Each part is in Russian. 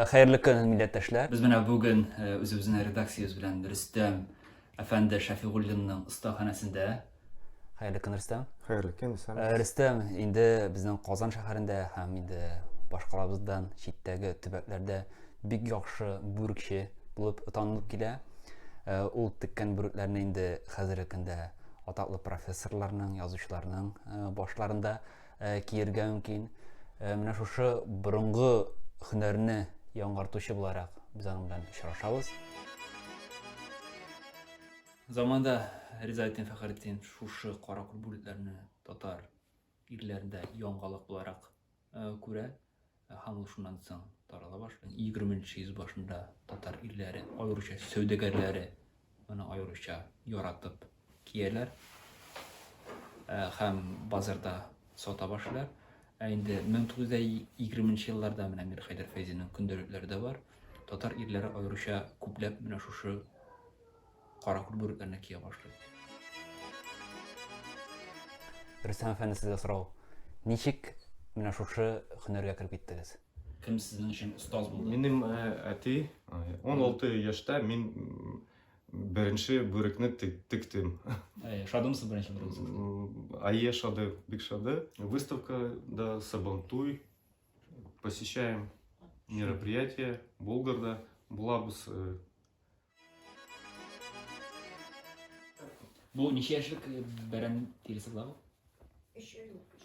Hayırlı gün millettaşlar. Biz mana bugün özümüzün redaksiyası bilen Rüstem Efendi Şafiqullinning istaxonasida. Hayırlı gün Rüstem. Hayırlı gün. Rüstem, indi bizning Qozon shahrida ham indi boshqalardan chetdagi tubatlarda big yaxshi buruk kishi bo'lib tanilib kela. U tikkan buruklarni indi hozirgi kunda ataqli professorlarning, yozuvchilarning boshlarida kiyirga mumkin. Mana shu burungi hunarni yang'artuvchi bo'laroq biz uning bilan uchrashamiz. Zamanda Rizaettin Faxriddin şu Qoraquul bulutlarını Tatar illərində yanğalıq olaraq görə hamı şundan so'ng tarala başladı. 20-ci yüz başında Tatar illəri ayrıca sövdəgərləri onu ayrıca yaratıb kiyerlər. Hem bazarda sata başlar. İndi 1920-ci illərdə mənə Mir Heydər Feyzi'nin gündəlikləri də var. Tatar illəri ayrıca küpləb mənə şu Qoraquul bulutlarını kiyə başladı. Rüstem Efendi sizga so'rov. Nechik mana shu hunarga kirib ketdingiz? Kim sizin için ustoz bo'ldi? Benim әти 16 yaşta men birinchi buyrakni tikdim. Шадымсыз birinchi bo'ldi. Ае шады, бик шады. Выставкада Сабантуй. Посещаем мероприятия. Болгарда булабыз. Bu neçə yaşlıq bərən terisi var?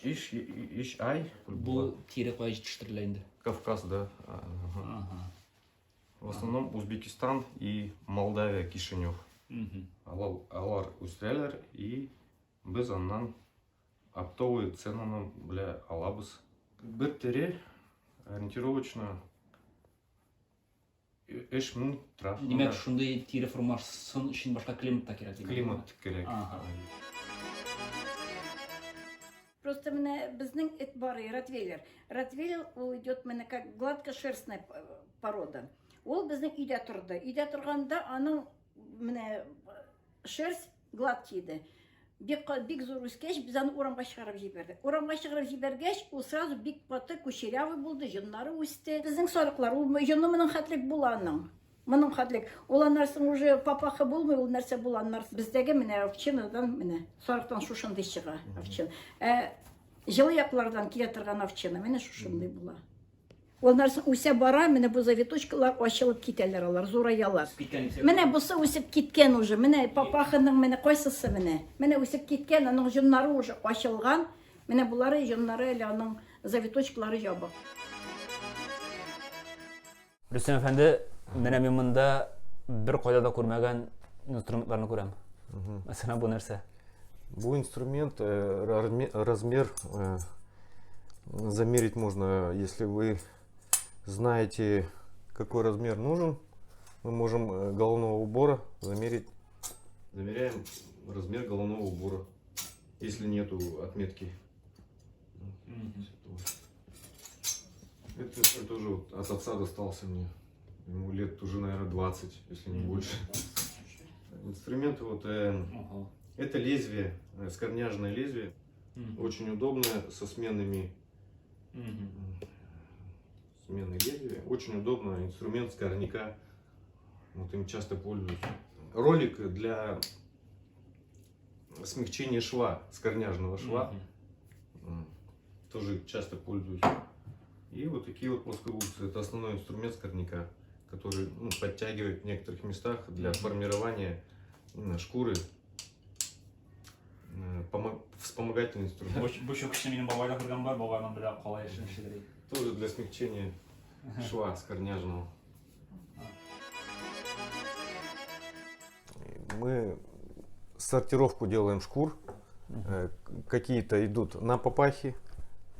İş ay. Bu teri qoy yetiştiriləndə. Кавказда. В основном Узбекистан и Молдавия, Кишинев. Алар үстерәләр и без аннан оптовый ценаны белә алабыз. Бер тере ориентировочно 3000 траф. Демәк, шундай тери формасын өчен башка климатта кирәк. Климат кирәк. Просто bizning it бар, Ротвейлер. Ротвейлер идет как гладкошерстная порода. Ол bizning үйдә торды. Үйдә торганда аның шерсть гладкий иде. Бик зур үскәч, без аны урамга чыгарып җибәрдек. Урамга чыгарып җибәргәч, ул сразу бик каты кучерявый булды, җоннары үсте. Безнең сарыклар, ул җонны моның хәтлек буланың. Моның хәтлек. Ул аннарсын уже папахы булмый, ул нәрсә буланнар. Бездәге овчинадан сарыктан шушындый чыга овчина. Җылы яклардан килә торган овчина шушындый була. Ул нәрсә үсә бара, бу завиточкалар ачылып китәләр, алар зураялар. Бусы үсеп киткән уже. Папахының кайсысы үсеп киткән, аның җоннары уже ачылган. Булары җоннары әле аның завиточкалары ябык. Rüstem Efendi, мен монда бер кайда да күрмәгән инструментларны күрәм. Мәсәлән, бу нәрсә? Бу инструмент, размер замерить можно, если вы знаете, какой размер нужен. Мы можем головного убора замерить. Замеряем размер головного убора, если нету отметки. Это тоже от отца достался мне. Ему лет уже, наверное, 20, если не больше. Инструмент это лезвие, скорняжное лезвие. Очень удобное, со сменными. Сменные лезвия. Очень удобно. Инструмент скорняка. Им часто пользуются. Ролик для смягчения шва, скорняжного шва. Тоже часто пользуются. И вот такие вот плоскогубцы. Это основной инструмент скорняка, который подтягивает в некоторых местах для формирования шкуры. Вспомогательный инструмент. Тоже для смягчения шва скорняжного. Мы сортировку делаем шкур. Какие-то идут на папахи,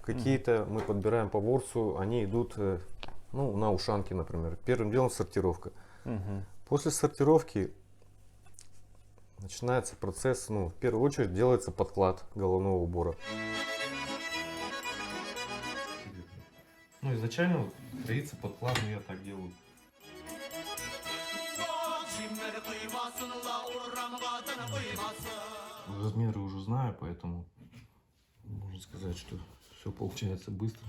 какие-то мы подбираем по ворсу, они идут на ушанки, например. Первым делом сортировка. После сортировки начинается процесс, в первую очередь делается подклад головного убора. Изначально кроится подклад, я так делаю. Размеры уже знаю, поэтому можно сказать, что все получается быстро.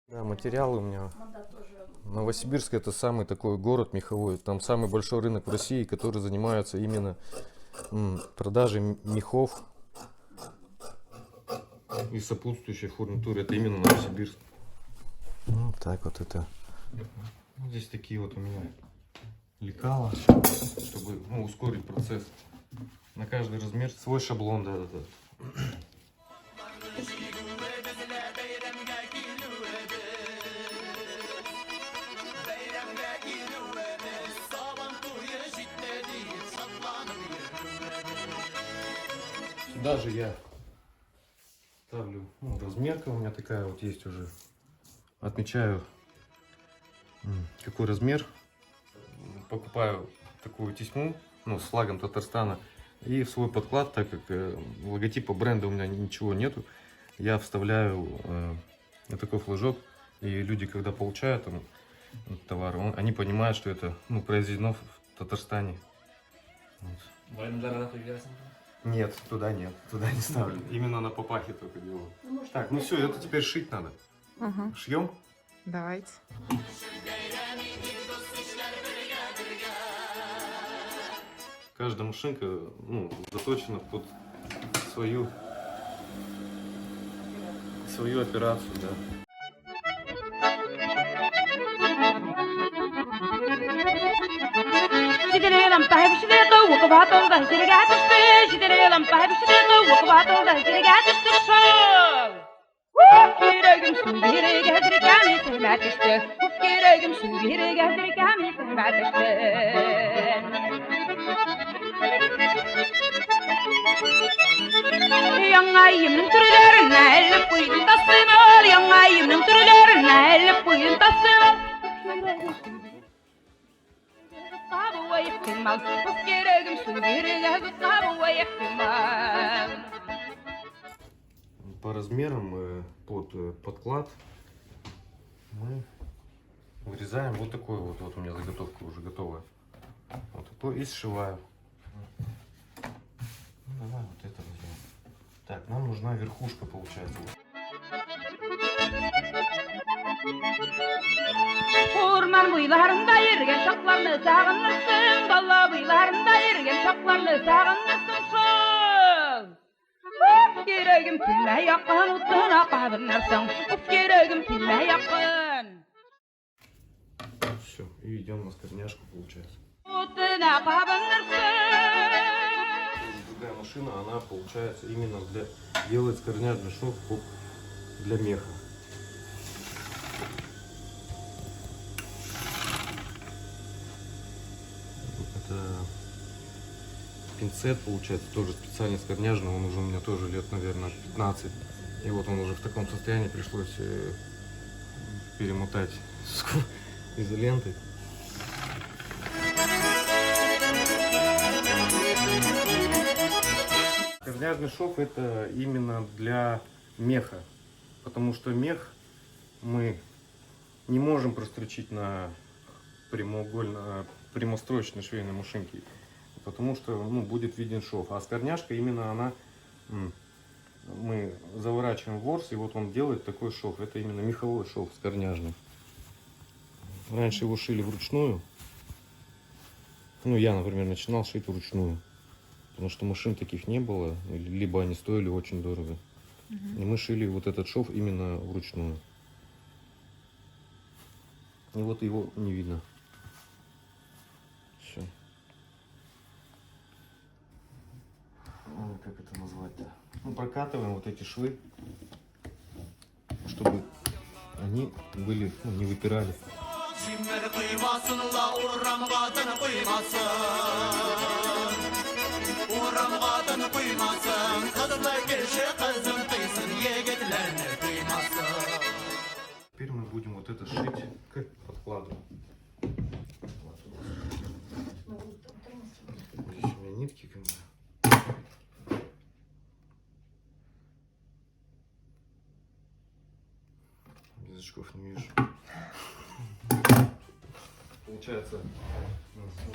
Да, материалы у меня. Новосибирск это самый такой город меховой. Там самый большой рынок в России, который занимается именно продажей мехов и сопутствующей фурнитуры. Это именно Новосибирск. Ну, так вот это. Ну, здесь такие вот у меня лекала, чтобы ускорить процесс. На каждый размер свой шаблон, да. Сюда же я ставлю размерка, у меня такая вот есть уже. Отмечаю, какой размер. Покупаю такую тесьму, с флагом Татарстана. И в свой подклад, так как логотипа бренда у меня ничего нету, я вставляю такой флажок. И люди, когда получают товар, они понимают, что это произведено в Татарстане. Вот. Нет, туда не ставлю. Именно на папахе только делаю. Так, ну все, это теперь шить надо. Ага. Шьем? Давайте. Каждая машинка заточена под свою операцию, да. Яңайымның түрелерін әліп қойын тастымал, яңайымның түрелерін әліп қойын тастымал. Қабуа ектімал, бұл керегім су керегі қабуа ектімал. По размерам под подклад мы вырезаем вот такой вот у меня заготовка уже готовая. Вот такой и сшиваю. Давай вот это возьмем. Так, нам нужна верхушка, получается. Orman boylarında yürüyen şaklarını sağınırsın, dalla boylarında yürüyen şaklarını sağınırsın şol. Of keregim tüme yakın, utuna kabınırsın, of keregim tüme yakın. Все, и идем на скорняшку, получается. Utuna kabınırsın. Другая машина, она получается именно делает скорняжный шов для меха. Это пинцет получается тоже специально скорняжный, он уже у меня тоже лет, наверное, 15. И вот он уже в таком состоянии, пришлось перемотать изолентой. Скорняжный шов это именно для меха, потому что мех мы не можем прострочить на прямострочной швейной машинке, потому что будет виден шов. А скорняшка именно она, мы заворачиваем в ворс, и вот он делает такой шов. Это именно меховой шов скорняжный. Раньше его шили вручную. Я, например, начинал шить вручную. Потому что машин таких не было, либо они стоили очень дорого. И мы шили вот этот шов именно вручную. И вот его не видно. Все. Как это назвать-то? Прокатываем вот эти швы, чтобы они были, не выпирали. Теперь мы будем вот это шить к подкладу. Здесь у меня нитки как бы. Язычков не вижу. Получается,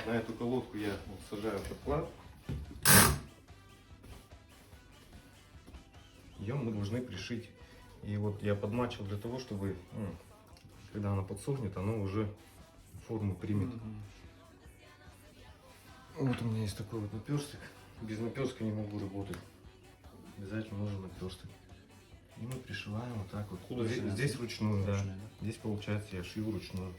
на эту колодку я вот сажаю подклад. Ее мы должны пришить. И вот я подмачивал для того, чтобы, когда она подсохнет, она уже форму примет. Вот у меня есть такой вот наперсток. Без наперстка не могу работать. Обязательно нужен наперсток. И мы пришиваем вот так вот. Здесь вручную, да. Здесь получается я шью вручную.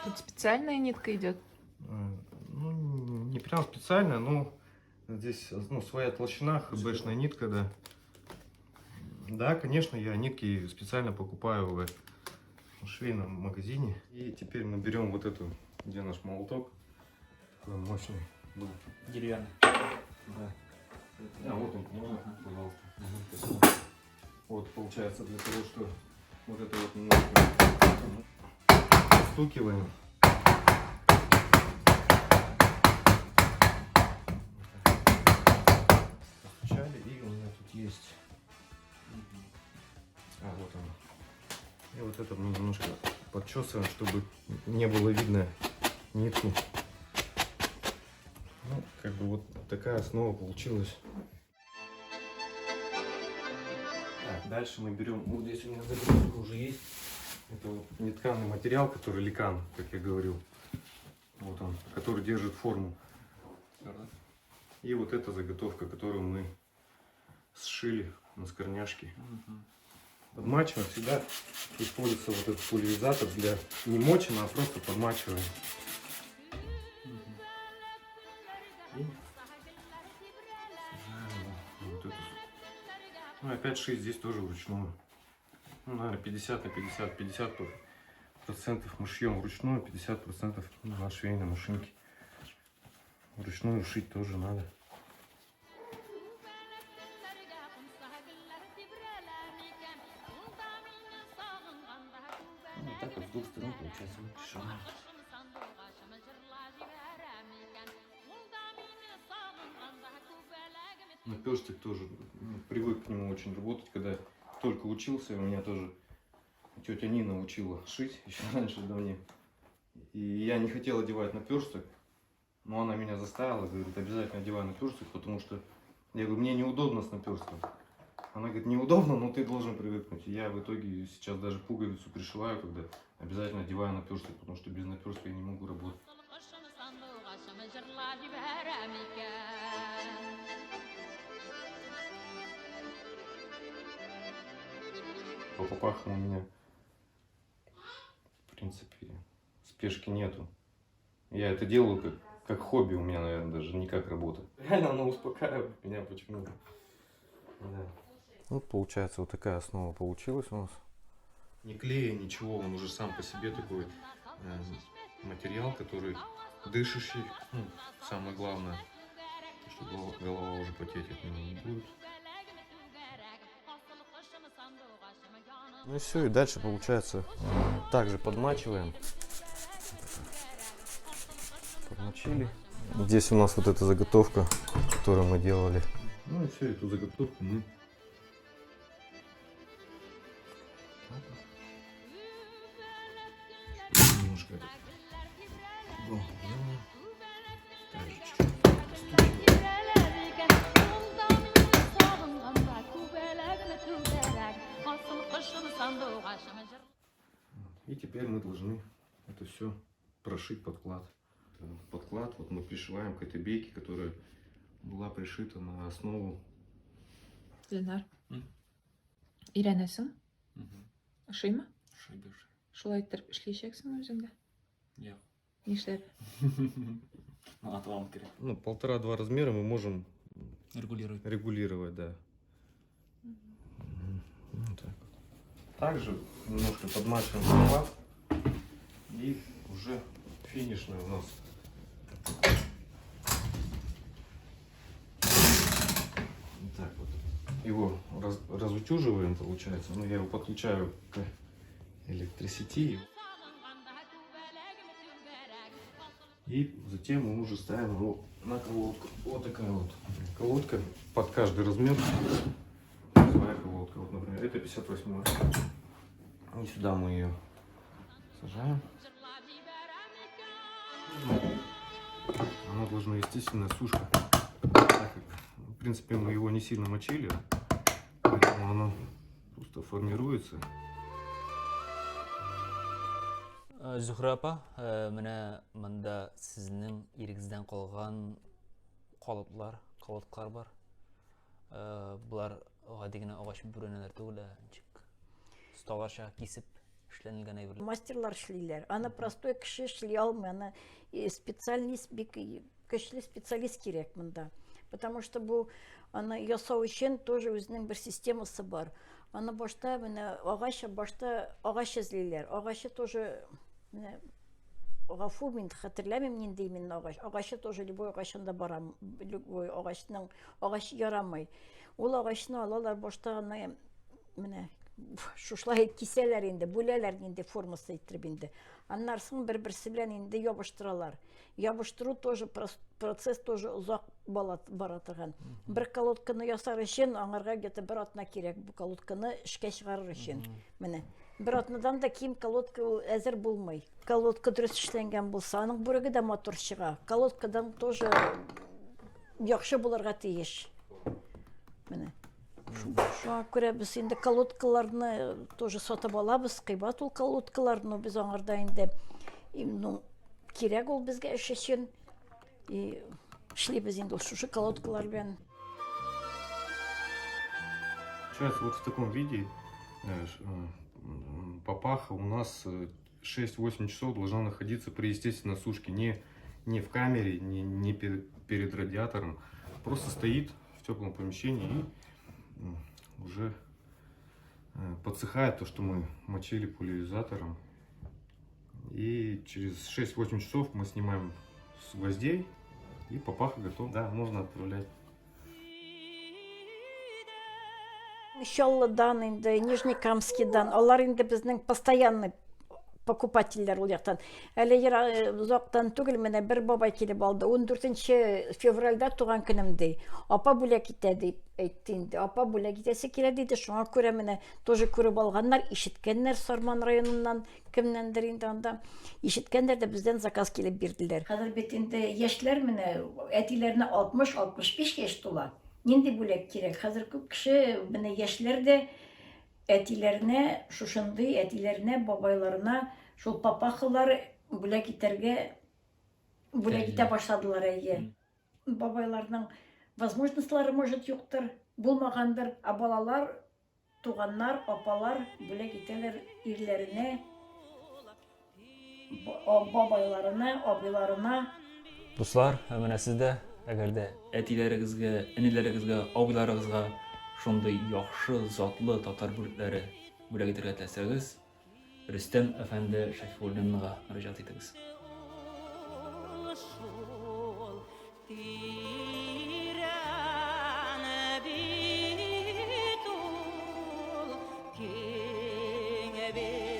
Тут специальная нитка идет. Ну, не прям специально, но здесь своя толщина, ХБшная нитка, да. Да, конечно, я нитки специально покупаю в швейном магазине. И теперь мы берем вот эту, где наш молоток, такой мощный был. Деревянный. Да. А вот он, можно, пожалуйста. Вот получается для того, что вот это вот немножко стукиваем. Постучали, и у меня тут есть. А вот он. И вот это мы немножко подчесываем, чтобы не было видно нитку. Ну, как бы вот такая основа получилась. Так, дальше мы берем, вот здесь у меня заготовка уже есть. Это вот нетканый материал, который ликан, как я говорил. Вот он, который держит форму. И вот эта заготовка, которую мы сшили на скорняшке. Подмачиваем, всегда используется вот этот пульверизатор для не мочим, а просто подмачиваем. И вот эту. Ну, опять шить здесь тоже вручную. Ну, наверное, 50 на 50, 50% мы шьем вручную, 50% на швейной машинке. Вручную шить тоже надо. Ну, вот так вот с двух сторон получается мы пришиваем. Наперсток тоже, привык к нему очень работать, когда только учился, у меня тоже тетя Нина учила шить еще раньше до мне. И я не хотел одевать наперсток, но она меня заставила, говорит, обязательно одевай наперсток, потому что, я говорю, мне неудобно с наперстком. Она говорит, неудобно, но ты должен привыкнуть. И я в итоге сейчас даже пуговицу пришиваю, когда обязательно одеваю наперсток, потому что без наперстка я не могу работать. По попахам у меня, в принципе, спешки нету. Я это делаю как хобби у меня, наверное, даже не как работа. Реально оно успокаивает меня почему-то. Да. Вот получается вот такая основа получилась у нас. Не клея, ничего, он уже сам по себе такой материал, который дышащий. Ну, самое главное, что голова уже потеть от него не будет. Ну и все, и дальше получается также подмачиваем. Подмочили. Здесь у нас вот эта заготовка, которую мы делали. Ну и все, эту заготовку мы немножко также чуть-чуть. И теперь мы должны это все прошить подклад. Подклад вот мы пришиваем к этой бейке, которая была пришита на основу. Ленар. Үйренесің? Ашый ма? Шайдыш. Шулай иттеріп эшләячәксеңме үзеңдә? Я. Нишләп? Аталам керек. Ну, 1,5-2 размера мы можем Регулировать. да. Вот так. Также немножко подмачиваем подклад. И уже финишный у нас. Вот так вот. Его разутюживаем, получается. Ну, я его подключаю к электросети. И затем мы уже ставим его на колодку. Вот такая вот колодка под каждый размер. колодка, вот, например, это 58-я. И сюда мы ее сажаем. Она должна, естественно, сушка. Так как, в принципе, мы его не сильно мочили, поэтому оно просто формируется. Зухра апа, менә монда сезнең ирегездән калган калытлар бар. Булар гади генә агач бүрәнәләр түгел, ничек сталарча кисеп эшләнелгән әйберләр. Мастерлар эшлиләр. Аны простой кеше эшли алмый. Аны специалист, бик көчле специалист кирәк монда. Потому что бу аны ясау өчен тоже үзенең бер системасы бар. Аны башта менә агач эзлиләр. Агачы тоже менә гафу мин хәтерләмим нинди именно агач. Агачы тоже любой агачында барам. Любой агач ярамый. Ул агачны алалар башта аны менә шушлай кисәләр инде, бүләләр инде формасы иттереп инде. Аннан соң бер-берсе белән инде ябыштыралар. Ябыштыру тоже процесс тоже узак бара торган. Бер колодканы ясар өчен аңарга где-то бер атна кирәк бу колодканы эшкә чыгарыр өчен. Менә бер атнадан да ким колодка әзер булмый. Колодка дөрес эшләнгән булса, аның бүреге дә матур чыга. Колодкадан тоже яхшы булырга тиеш. Менә шуңа күрә без инде колодкаларны тоже сатып алабыз, кыйбат ул колодкалар, но без аңарда инде кирәк ул безгә эш өчен. И эшлибез инде шушы колодкалар белән. Сейчас вот в таком виде папаха у нас 6-8 часов должна находиться при естественной сушке, не в камере, не перед радиатором, просто стоит в теплом помещении и уже подсыхает то, что мы мочили пульверизатором. И через 6-8 часов мы снимаем с гвоздей, и папаха готов. Да, можно отправлять. Чаллыдан инде, Нижнекамскидан, алар инде безнең постоянный покупательләр ул яктан. Әле узактан түгел менә бер бабай килеп алды. 14 февральдә туган көнемдә. Апа бүләк итә дип әйтте инде. Апа бүләк итәсе килә диде. Шуңа күрә менә тоже күреп алганнар, ишеткәннәр Сарман районыннан кемнәндер инде анда. Ишеткәннәр дә бездән заказ килеп бирделәр. Хәзер бит инде яшьләр менә әтиләрне 60-65 яшь тула. Нинди бүләк кирәк? Хәзер күп кеше менә яшьләр дә әтиләренә, шушындый әтиләренә, бабайларына шул папахалар бүләк итәргә бүләк итә башладылар әйе. Бабайларның возможностьлары может юктыр, булмагандыр, а балалар, туганнар, апалар бүләк итәләр ирләренә, бабайларына, абыйларына. Дуслар, менә сездә әгәр дә Әтиләрегезгә, энеләрегезгә, абыйларыгызга шундый яхшы, затлы татар бүләкләре бүләк итәргә теләсәгез, Рөстәм әфәнде Шәйхуллинга мөрәҗәгать итегез. Be